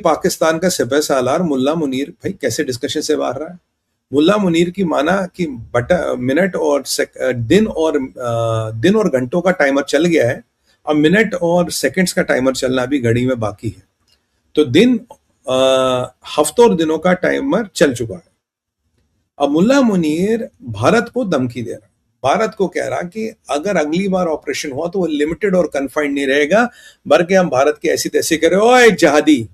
पाकिस्तान का सिपह सालार मुल्ला मुनीर भाई कैसे डिस्कशन से बाहर रहा है। मुल्ला मुनीर की माना कि मिनट और दिन और घंटों का टाइमर चल गया है, अब मिनट और सेकंड्स का टाइमर चलना भी घड़ी में बाकी है। तो हफ्तों और दिनों का टाइमर चल चुका है। अब मुल्ला मुनीर भारत को धमकी दे रहा, भारत को कह रहा कि अगर अगली बार ऑपरेशन हुआ तो वो लिमिटेड और कन्फाइंड नहीं रहेगा, बल्कि हम भारत के ऐसी तैसी करें। ओए जहादी,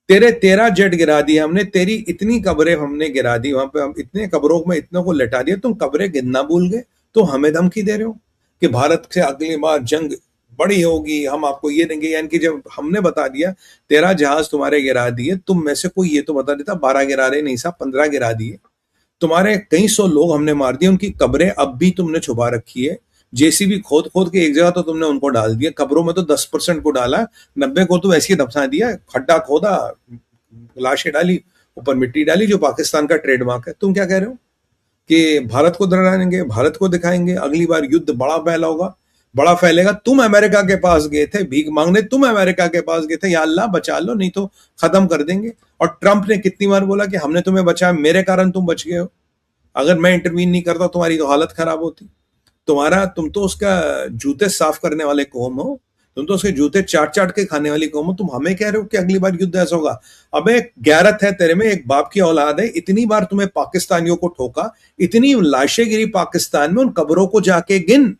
तेरा जेट गिरा दिया हमने, तेरी इतनी कब्रें हमने गिरा दी, वहां पे हम इतने कब्रों में इतनों को लटा दिया, तुम कब्रें गिनना भूल गए, तो हमें धमकी दे रहे हो कि भारत से अगली बार जंग बड़ी होगी, हम आपको ये देंगे। यानी कि जब हमने बता दिया 13 जहाज तुम्हारे गिरा दिए, तुम में से कोई ये तो बता देता 12 गिरा रहे, नहीं साहब 15 गिरा दिए, तुम्हारे कई सौ लोग हमने मार दिए, उनकी कब्रें अब भी तुमने छुपा रखी है, जेसीबी खोद खोद के एक जगह तो तुमने उनको डाल दिया, कब्रों में तो 10% को डाला, 90 को तो ऐसे ही दफना दिया, खड्डा खोदा, लाशें डाली, ऊपर मिट्टी डाली, जो पाकिस्तान का ट्रेडमार्क है। तुम क्या कह रहे हो कि भारत को डराएंगे, भारत को दिखाएंगे, अगली बार युद्ध बड़ा फैला होगा, बड़ा फैलेगा। तुम अमेरिका के पास गए थे भीख मांगने, तुम अमेरिका के पास गए थे, या अल्लाह बचा लो नहीं तो खत्म कर देंगे। और ट्रंप ने कितनी बार बोला कि हमने तुम्हें बचाया, मेरे कारण तुम बच गए हो, अगर मैं इंटरवीन नहीं करता तुम्हारी तो हालत खराब होती। तुम तो उसका जूते साफ करने वाले कौम हो, तुम तो उसके जूते चाट चाट के खाने वाली कौम हो, तुम हमें कह रहे हो कि अगली बार युद्ध ऐसा होगा। अबे गैरत है तेरे में, एक बाप की औलाद है, इतनी बार तुम्हें पाकिस्तानियों को ठोका, इतनी लाशें गिरी पाकिस्तान में, उन कब्रों को जाके गिन,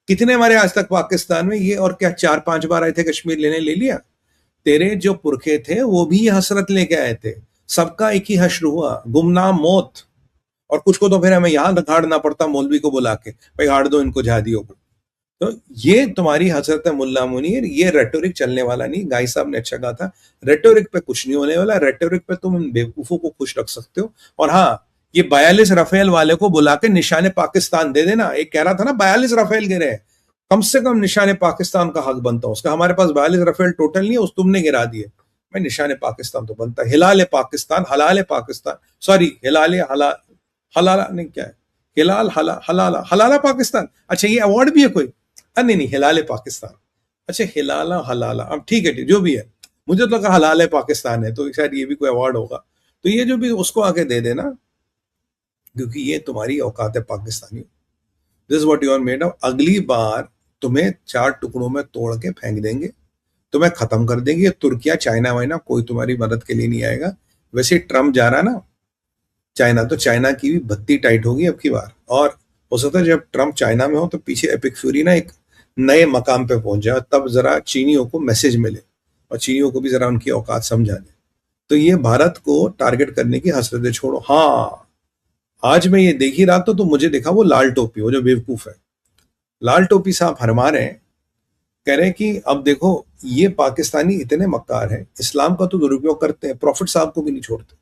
कितने मारे आज तक पाकिस्तान में। ये और क्या 4-5 बार आए थे कश्मीर लेने, ले लिया। तेरे जो पुरखे थे वो भी ये हसरत लेके आए थे, सबका एक ही हश्र हुआ, गुमनाम मौत। और कुछ को तो फिर हमें यहां गाड़ना पड़ता मौलवी को बुला के, भाई गाड़ दो इनको जहादियों को। तो ये तुम्हारी हसरत है मुल्ला मुनीर, ये रेटोरिक चलने वाला नहीं। गाई साहब ने अच्छा कहा था, रेटोरिक पे कुछ नहीं होने वाला, रेटोरिक पे तुम इन बेवकूफों को खुश रख सकते हो। और हाँ, ये 42 राफेल वाले को बुला के निशाने पाकिस्तान दे देना। एक कह रहा था ना 42 राफेल गिरे, कम से कम निशाने पाकिस्तान का हक बनता है उसका। हमारे पास 42 राफेल टोटल नहीं है, उस तुमने गिरा दिए, भाई निशाने पाकिस्तान तो बनता है। हिलाल पाकिस्तान, हलाल पाकिस्तान, सॉरी हिलाल हला हलाला नहीं, क्या है, हिलाल हलाला हलाला पाकिस्तान। अच्छा ये अवार्ड भी है कोई? नहीं नहीं, हिलाल पाकिस्तान। अच्छा हिलाला हलाला, अब ठीक है, जो भी है, मुझे तो लगा हलाल पाकिस्तान है, तो शायद ये भी कोई अवार्ड होगा। तो ये जो भी उसको आके दे देना, क्योंकि ये तुम्हारी औकात है Pakistani. This is what you are made of. अगली बार तुम्हें 4 टुकड़ों में तोड़ के फेंक देंगे, तुम्हें खत्म कर देंगे। तुर्किया चाइना वाइना कोई तुम्हारी मदद के लिए नहीं आएगा। वैसे ट्रम्प जा रहा ना चाइना, तो चाइना की भी बत्ती टाइट होगी अब की बार। और हो सकता है जब ट्रम्प चाइना में हो तो पीछे एपिक फ्यूरी ना एक नए मकाम पे पहुंच जाए, तब जरा चीनियों को मैसेज मिले और चीनियों को भी जरा उनकी औकात समझा दे। तो ये भारत को टारगेट करने की हसरतें छोड़ो। हाँ, आज मैं ये देख ही रहा तो मुझे देखा वो लाल टोपी, वो जो बेवकूफ है लाल टोपी साहब फरमा रहे हैं, कह रहे हैं कि अब देखो ये पाकिस्तानी इतने मक्कार हैं, इस्लाम का तो दुरुपयोग करते हैं, प्रॉफिट साहब को भी नहीं छोड़ते।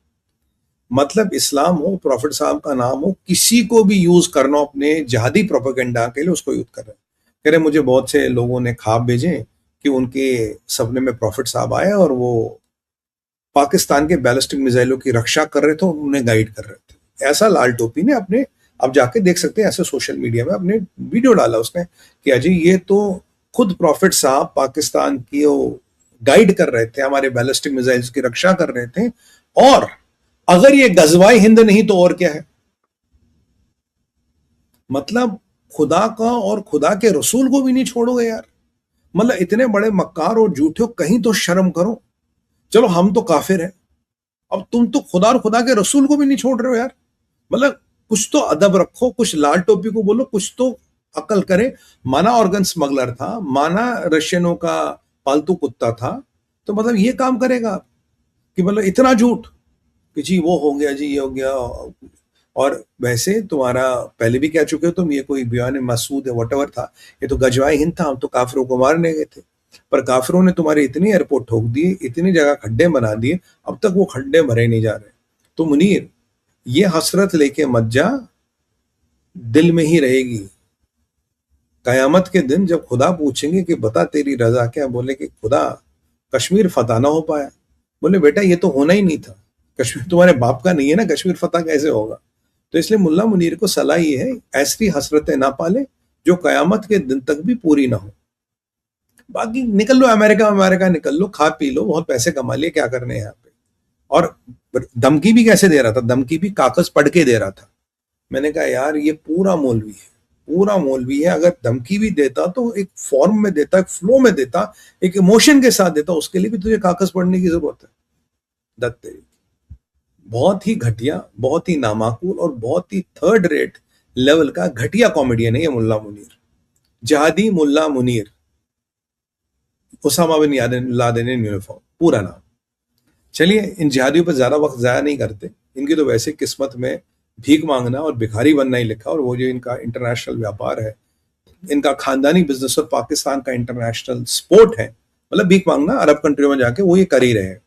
मतलब इस्लाम हो, प्रॉफिट साहब का नाम हो, किसी को भी यूज करना अपने जहादी प्रोपेगेंडा के लिए, उसको यूज कर रहे हैं। कह रहे मुझे बहुत से लोगों ने ख्वाब भेजे कि उनके सपने में प्रॉफिट साहब आए और वो पाकिस्तान के बैलिस्टिक मिसाइलों की रक्षा कर रहे थे, उन्हें गाइड कर रहे थे। ऐसा लाल टोपी ने अपने, अब जाके देख सकते हैं ऐसे सोशल मीडिया में, अपने वीडियो डाला उसने कि अजय ये तो खुद प्रॉफिट साहब पाकिस्तान की गाइड कर रहे थे, हमारे बैलिस्टिक मिसाइल्स की रक्षा कर रहे थे। और अगर ये गजवाए हिंद नहीं तो और क्या है। मतलब खुदा का और खुदा के रसूल को भी नहीं छोड़ोगे यार। मतलब इतने बड़े मक्कार और झूठे हो, कहीं तो शर्म करो। चलो हम तो काफिर हैं, अब तुम तो खुदा और खुदा के रसूल को भी नहीं छोड़ रहे हो यार। मतलब कुछ तो अदब रखो, कुछ लाल टोपी को बोलो, कुछ तो अकल करे। माना ऑर्गन स्मगलर था, माना रशियनों का पालतू कुत्ता था, तो मतलब ये काम करेगा कि मतलब इतना झूठ कि जी वो हो गया, जी ये हो गया। और वैसे तुम्हारा पहले भी कह चुके हो तुम, ये कोई बयान मसूद है वॉटएवर था, ये तो गजवाए हिंद था, हम तो काफिरों को मारने गए थे। पर काफिरों ने तुम्हारे इतनी एयरपोर्ट ठोक दिए, इतनी जगह खड्डे बना दिए, अब तक वो खड्डे भरे नहीं जा रहे। तो मुनीर ये हसरत लेके मत जा, दिल में ही रहेगी। कयामत के दिन जब खुदा पूछेंगे कि बता तेरी रजा क्या, बोले कि खुदा कश्मीर फतह ना हो पाया। बोले बेटा ये तो होना ही नहीं था, कश्मीर तुम्हारे बाप का नहीं है ना, कश्मीर फतह कैसे होगा। तो इसलिए मुल्ला मुनीर को सलाह ये है, ऐसी हसरतें ना पाले जो कयामत के दिन तक भी पूरी ना हो। बाकी निकल लो अमेरिका, अमेरिका निकल लो, खा पी लो, बहुत पैसे कमा लिए, क्या करने हैं यहाँ पे। और धमकी भी कैसे दे रहा था, धमकी भी कागज पढ़ के दे रहा था। मैंने कहा यार ये पूरा मौलवी है, पूरा मौलवी है। अगर धमकी भी देता तो एक फॉर्म में देता, एक फ्लो में देता, एक इमोशन के साथ देता, उसके लिए भी तुझे कागज पढ़ने की जरूरत है। दत्त, बहुत ही घटिया, बहुत ही नामाकूल और बहुत ही थर्ड रेट लेवल का घटिया कॉमेडियन है ये मुल्ला मुनीर, जहादी मुल्ला Munir, Osama bin Laden in uniform, पूरा नाम। चलिए इन जिहादियों पर ज्यादा वक्त जाया नहीं करते, इनकी तो वैसे किस्मत में भीख मांगना और भिखारी बनना ही लिखा, और वो जो इनका इंटरनेशनल व्यापार है, इनका खानदानी बिजनेस और पाकिस्तान का इंटरनेशनल स्पोर्ट है, मतलब भीख मांगना अरब कंट्रियों में जाके, वो ये कर ही रहे हैं।